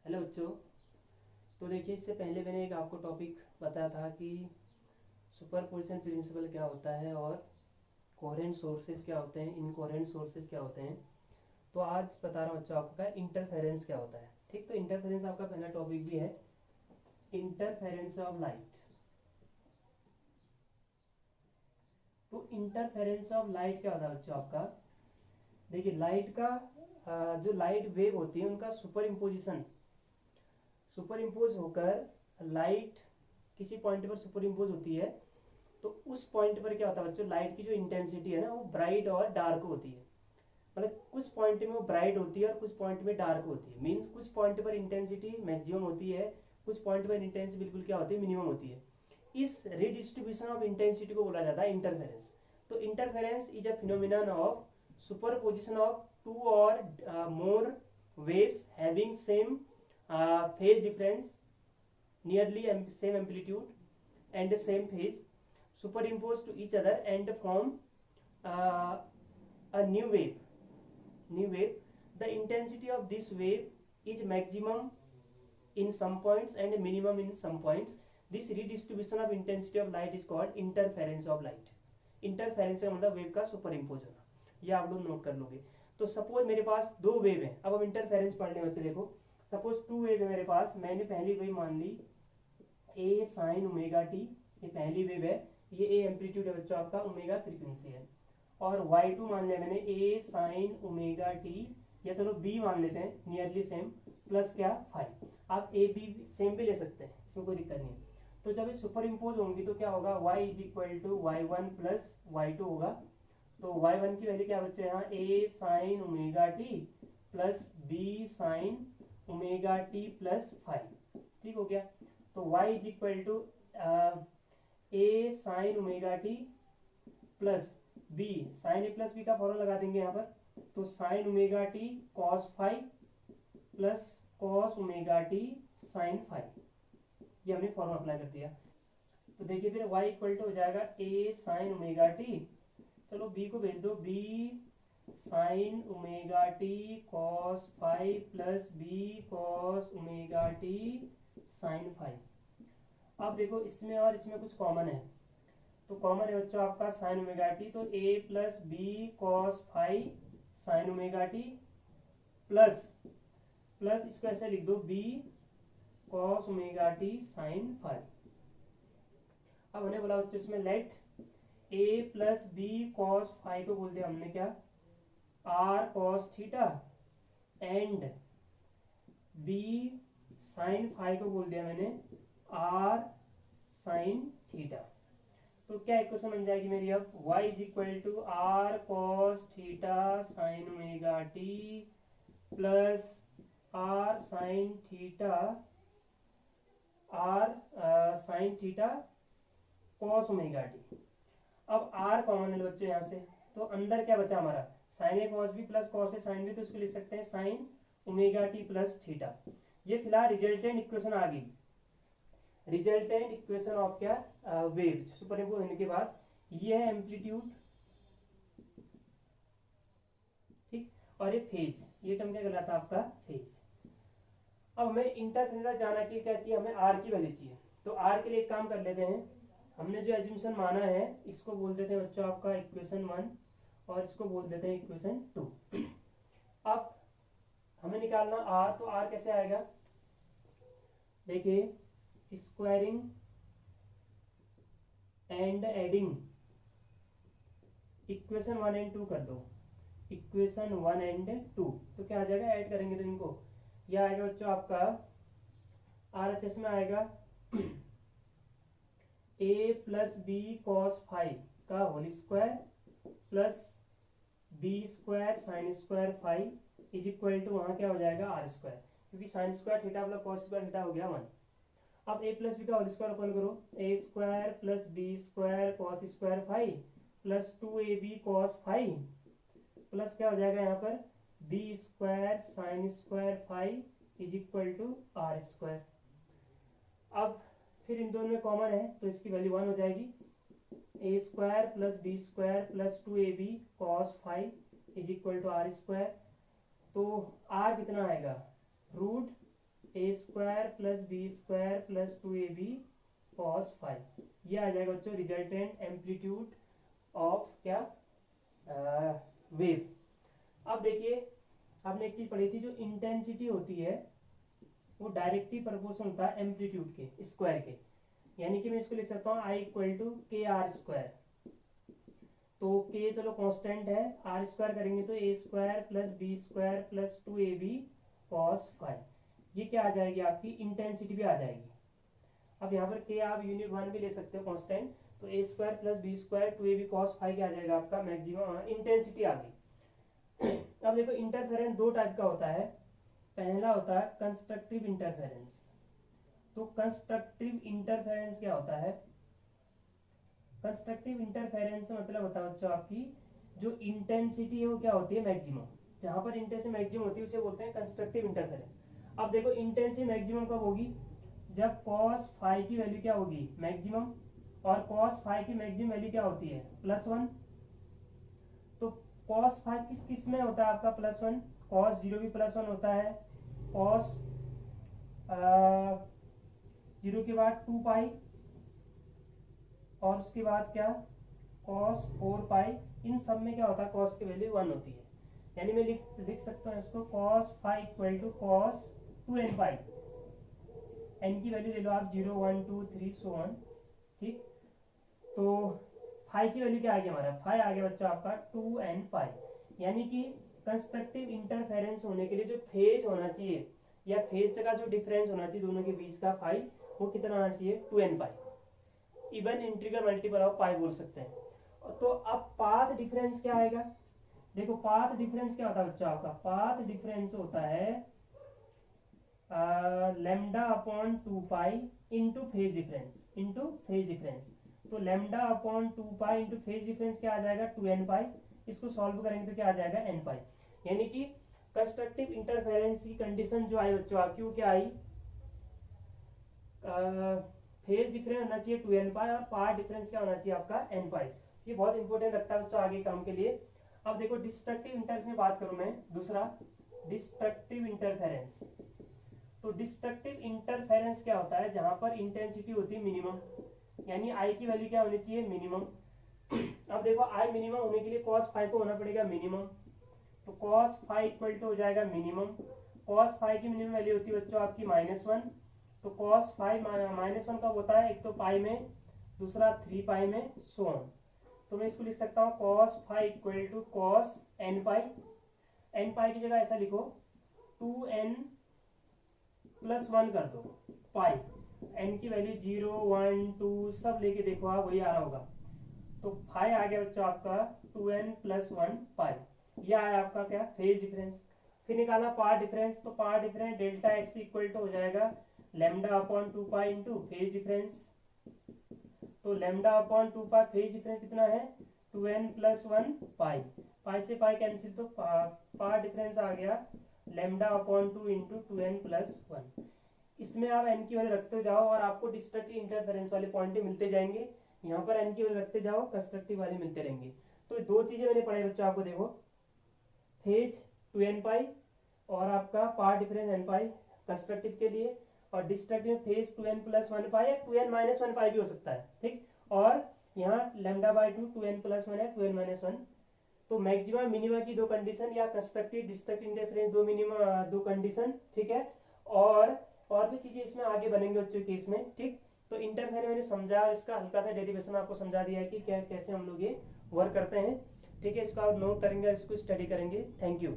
Hello बच्चों। तो देखिए, इससे पहले मैंने एक आपको टॉपिक बताया था कि सुपरपोजिशन प्रिंसिपल क्या होता है और कोहेरेंट सोर्सेज क्या होते हैं, इनकोहेरेंट सोर्सेज क्या होते हैं। तो आज बता रहा हूँ बच्चों आपका इंटरफेरेंस क्या होता है। ठीक, तो इंटरफेरेंस आपका पहला टॉपिक भी है, इंटरफेरेंस ऑफ लाइट। तो इंटरफेरेंस ऑफ लाइट क्या होता है बच्चों आपका? देखिए, लाइट का जो लाइट वेव होती है उनका सुपर इम्पोज होकर लाइट किसी पॉइंट पर सुपर इम्पोज होती है। तो उस पॉइंट पर क्या होता है बच्चों, लाइट की जो इंटेंसिटी है ना वो ब्राइट और डार्क होती है। मतलब कुछ पॉइंट में वो ब्राइट होती है और कुछ पॉइंट में डार्क होती है। मींस कुछ पॉइंट पर इंटेंसिटी मैक्सिमम होती है, कुछ पॉइंट पर इंटेंसिटी बिल्कुल क्या होती है, मिनिमम होती है। इस रिडिस्ट्रीब्यूशन ऑफ इंटेंसिटी को बोला जाता है इंटरफेरेंस। तो interference is a phenomenon of superposition of two और more waves having same phase difference, nearly same amplitude and same phase, superimposed to each other and form uh, a new wave. The intensity of this wave is maximum in some points and minimum in some points. This redistribution of intensity of light is called interference of light. Interference का मतलब wave का super impose होना, ये आप लोग note कर लोगे। तो सपोज मेरे पास दो वेव है, अब हम इंटरफेरेंस पढ़ लें बच्चे। देखो, सपोज टू वेव है मेरे पास, मैंने पहली वेव मान ली ए साइन ओमेगा टी, ये पहली वेव है, ये ए एम्पलीट्यूड है बच्चों आपका, ओमेगा फ्रीक्वेंसी है। और y2 मान लिया मैंने ए साइन ओमेगा टी, या चलो b मान लेते हैं, नियरली सेम, प्लस क्या, फाइव। आप ए बी सेम भी ले सकते हैं, इसमें कोई दिक्कत नहीं। तो जब ये सुपर इम्पोज होंगी तो क्या होगा, y is equal to y one plus y two होगा। तो y1 की वैल्यू क्या बच्चे यहाँ, a sine omega T plus b sine omega T plus five. ठीक हो गया। तो y is equal to a sine omega T plus b sine a plus b का फॉर्मूला लगा देंगे यहाँ पर। तो sine omega T cos five plus cos omega T sine five, ये हमने फॉर्मूला अप्लाई कर दिया। तो देखिए फिर y इक्वल टू हो जाएगा ए साइन ओमेगा टी, चलो b को भेज दो, b sine omega T cos five plus B cos omega T sine five. अब देखो इसमें और इसमें कुछ कॉमन है, तो कॉमन है बच्चों आपका साइन ओमेगा टी, तो a plus B cos five sine omega T plus plus इसको ऐसे लिख दो, b cos omega T sine five. अब हमने बोला बच्चों इसमें let a plus B cos five को बोल दिया हमने क्या, r cos theta, and b sine five को बोल दिया मैंने r साइन थीटा। तो क्या इक्वेशन बन जाएगी मेरी, अब y is equal to R cos theta sine omega T plus R sine theta, R sine theta cos omega T. अब r कॉमन है बच्चों यहाँ से, तो अंदर क्या बचा हमारा, sine A cos B plus cos A sine B, तो इसको लिख सकते हैं sine omega T plus theta. ये फिलहाल रिजल्टेंट इक्वेशन आ गई, रिजल्टेंट इक्वेशन ऑफ क्या, वेव सुपर इम्पोज होने के बाद। ये है एम्पलीट्यूड, ठीक, और ये फेज, ये टर्म क्या कहलाता है आपका, फेज। अब हमें इंटरफेरेंस जाना कि क्या चाहिए, हमें आर की वैल्यू चाहिए। तो आर के लिए एक काम कर लेते हैं, हमने जो एज्यूमशन माना है इसको बोल देते हैं बच्चों आपका इक्वेशन वन, और इसको बोल देते हैं इक्वेशन टू। अब हमें निकालना आर, तो आर कैसे आएगा, देखिए, squaring and adding equation one and two कर दो, इक्वेशन वन एंड टू, तो क्या आ जाएगा, ऐड करेंगे तो इनको, यह आएगा बच्चों आपका आर एच एस में आएगा a plus B cos five का whole square plus b square sine square five is equal to, वहां क्या हो जाएगा, आर स्क्वायर, क्योंकि sine square theta plus cos square theta हो गया वन। अब a प्लस बी का होल स्क्वायर ओपन करो, a square plus b square cos square five plus two a b cos five plus क्या हो जाएगा यहाँ पर, b square sine square five is equal to are square. अब फिर इन दोनों में कॉमन है तो इसकी वैल्यू वन हो जाएगी, a square plus b square plus two a b cos five is equal to are square. तो आर कितना आएगा, root a square plus b square plus 2ab cos five. ये आ जाएगा बच्चों रिजल्टेंट एम्पलीट्यूड ऑफ क्या वेव। अब देखिए आपने एक चीज पढ़ी थी, जो इंटेंसिटी होती है वो डायरेक्टली प्रोपोर्शनल होता है एम्पलीट्यूड के स्क्वायर के। यानी कि मैं इसको लिख सकता हूँ I equal to k r square. तो के चलो कांस्टेंट है, आर स्क्वायर करेंगे तो a square plus b square plus 2ab cos five. ये क्या आ जाएगी आपकी इंटेंसिटी भी आ जाएगी। अब यहाँ पर के आप यूनिट 1 भी ले सकते हो कांस्टेंट, तो a square plus b square 2ab cos five क्या आ जाएगा आपका मैक्सिमम इंटेंसिटी आ गई। अब देखो इंटरफेरेंस दो टाइप का होता है। पहला होता है कंस्ट्रक्टिव इंटरफेरेंस। तो कंस्ट्रक्टिव इंटरफेरेंस क्या होता है? कंस्ट्रक्टिव इंटरफेरेंस मतलब होता है बच्चों आपकी जो इंटेंसिटी है वो क्या होती है मैक्सिमम। जहां पर इंटेंसिटी मैक्सिमम होती है उसे बोलते हैं कंस्ट्रक्टिव इंटरफेरेंस। अब देखो इंटेंसिटी मैक्सिमम कब होगी? जब कॉस फाइव की वैल्यू क्या होगी मैक्सिमम, और कॉस फाइव की मैक्सिमम वैल्यू क्या होती है +1। तो कॉस फाइव किस किस में होता है आपका +1? कॉस जीरो भी +1 होता है, कॉस जीरो के बाद 2 पाई और उसके बाद क्या cos 4 पाई। इन सब में क्या होता है cos की वैल्यू 1 होती है। यानी मैं लिख सकता हूँ इसको cos five equal to cos 2n pi. n की वैल्यू ले लो आप 0 1 2 3 so on। ठीक, तो फाइव की वैल्यू क्या आ गया हमारा? फाइव आ गया बच्चों आपका 2n पाई। यानी कि कंस्ट्रक्टिव इंटरफेरेंस होने के लिए जो फेज होना चाहिए या फेज का जो डिफरेंस होना चाहिए दोनों के बीच का फाइव, वो कितना आना चाहिए 2n pi. Even integral multiple of pi बोल सकते हैं। तो अब पाथ डिफरेंस क्या आएगा? देखो पाथ डिफरेंस क्या होता है बच्चों आपका? पाथ डिफरेंस होता है lambda upon 2 pi into phase difference. तो lambda upon 2 pi into phase difference क्या आ जाएगा 2n पाई। इसको सॉल्व करेंगे तो क्या आ जाएगा n पाई। यानी कि कंस्ट्रक्टिव इंटरफेरेंस की कंडीशन जो आई बच्चों आपकी वो क्या आई? फेज डिफरेंस होना चाहिए 2n पाई और पाथ डिफरेंस क्या होना चाहिए आपका n पाई। ये बहुत इंपॉर्टेंट रखता है बच्चों आगे काम के लिए। अब देखो डिस्ट्रक्टिव इंटरफेरेंस में बात करूं मैं, दूसरा डिस्ट्रक्टिव इंटरफेरेंस। तो डिस्ट्रक्टिव इंटरफेरेंस क्या होता है? जहां पर इंटेंसिटी होती है मिनिमम, यानी आई की वैल्यू क्या होनी चाहिए मिनिमम। अब देखो आई मिनिमम होने के लिए cos फाइव को होना पड़ेगा मिनिमम। तो cos फाइव इक्वल टू हो जाएगा मिनिमम। cos फाइव की मिनिमम वैल्यू होती है बच्चों आपकी -1। तो cos फाइव -1 कब होता है? एक तो पाई में, दूसरा 3 पाई में, सो ऑन। तो मैं इसको लिख सकता हूँ cos five equal to cos n pi. n pi की जगह ऐसा लिखो 2n + 1 कर दो पाई। n की वैल्यू 0 1 2 सब लेके देखो आप, वही आ रहा होगा। तो फाइव आ गया बच्चों आपका 2n + 1 पाई। यह आया आपका क्या फेज डिफरेंस। फिर निकालना पाथ डिफरेंस। तो path difference delta X equal to हो जाएगा lambda upon 2 pi into phase difference. तो lambda upon 2 pi, phase difference कितना है 2n + 1 पाई। पाई से पाई कैंसिल, तो पाथ डिफरेंस आ गया लैम्डा अपॉन 2 इंटू 2n + 1। इसमें आप n की वैल्यू रखते जाओ और आपको डिस्ट्रक्टिव इंटरफेरेंस वाले पॉइंट मिलते जाएंगे। यहाँ पर n की वैल्यू रखते जाओ, कंस्ट्रक्टिव वाले मिलते रहेंगे। तो दो चीजें मैंने पढ़ाई बच्चों आपको, देखो फेज 2n पाई और आपका पाथ डिफरेंस n पाई कंस्ट्रक्टिव के लिए, और डिस्ट्रक्टिव फेज 2n + 1 पाई या 2n - 1 पाई भी हो सकता है। ठीक, और यहाँ λ/2 2n + 1 है 2n - 1। तो मैक्सिमम मिनिमम की दो कंडीशन या कंस्ट्रक्टिव डिस्ट्रक्टिव इंटरफेरेंस दो मिनिमम दो कंडीशन। ठीक है, और भी चीजें इसमें आगे बनेंगे बच्चों के इसमें। ठीक, तो इंटरफेरेंस मैंने समझा, इसका हल्का सा डेरिवेशन आपको समझा दिया है कि क्या कैसे हम लोग ये वर्क करते हैं। ठीक है, इसको आप नोट करेंगे, इसको स्टडी करेंगे। Thank you.